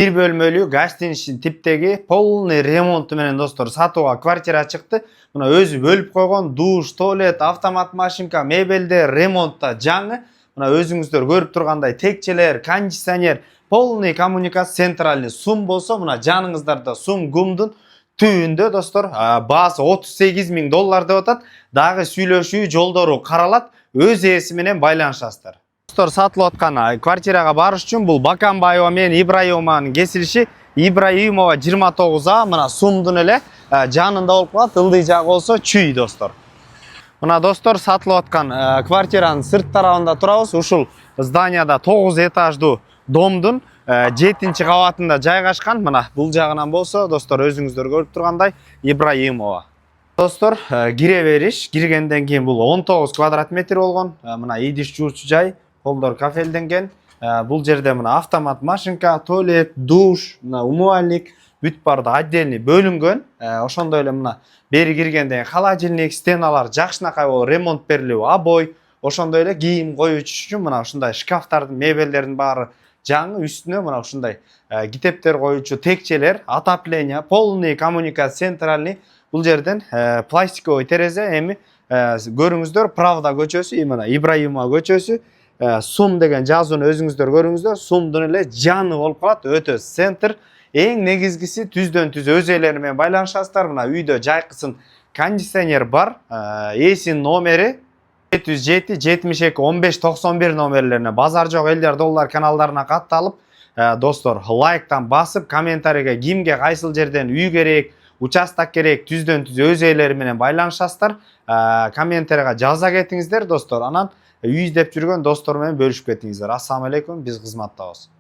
Bir bölmölүү гостиница типтеги полный ремонту менен достор сатууга квартира чыкты. Мына өзү бөлүп койгон душ, туалет, автомат машинка, мебелдер ремонтта жаңы. Мына өзүңүздөр көрүп тургандай текчелер, кондиционер, полный коммуникация центральный сум болсо, мына жаныңыздарда сум гумдун түбүндө достор баасы $38.000 деп атат. Дагы сүйлөшүү жолдору каралат. Өз ээси менен байланышасыздар. Достор, сатылып аткан квартирага барыш үчүн бул Бакамбаева менен Ибраимованын кесилиши. Ибраимова 29А, мына сумдун эле жанында болуп калат. Ылдый жагы болсо чүй достор. Мына достор, сатылып аткан квартиранын сырт тарабында турабыз. Ушул зданияда 9 этаждуу домдун 7-кабатында жайгашкан. Мына бул жагынан болсо достор, өзүңүздөр көрүп тургандай Ибраимова. Достор, кире бериш, киргенден кийин бул 19 квадрат метр болгон. Мына идиш жуучу жай, колдор кафелденген. Бул жерде мына автомат машинка, туалет, душ, мына умывальник, бүт барды отдельный бөлүнгөн. Ошондой эле мына бери киргенден холодильник, стеналар жакшынакай болуп ремонт берилип, обой, ошондой эле кийим коюучу үчүн мына ушундай шкафтардын, мебелдердин баары жаңы, үстүнө мына ушундай китептер коюучу текчелер, отопление, полный коммуникация центральный. Бул жерден пластиковый терезе, эми көрүңүздөр Правда көчөсү, мына Ибраимова көчөсү, сум деген жазууну өзүңүздөр көрүңүздөр, сумдун эле жаны болуп калат, өтө центр. Эң негизгиси түздөн түз өз ээлери менен байланышасыздар. Мына үйдө жайкысын кондиционер бар, ээсинин номери 707 72 15 91 номерлерине базар жок элдер доллар каналдарына катталып, достор, лайктан басып, комментарийге кимге кайсыл жерден үй керек, участок керек, түздөн түз өз ээлери менен байланышасыздар. Комментарийге жаза кетиңиздер достор. Анан үй издеп жүргөн достор менен бөлүшүп кетиңиздер. Ассаламу алейкум, биз кызматтабыз.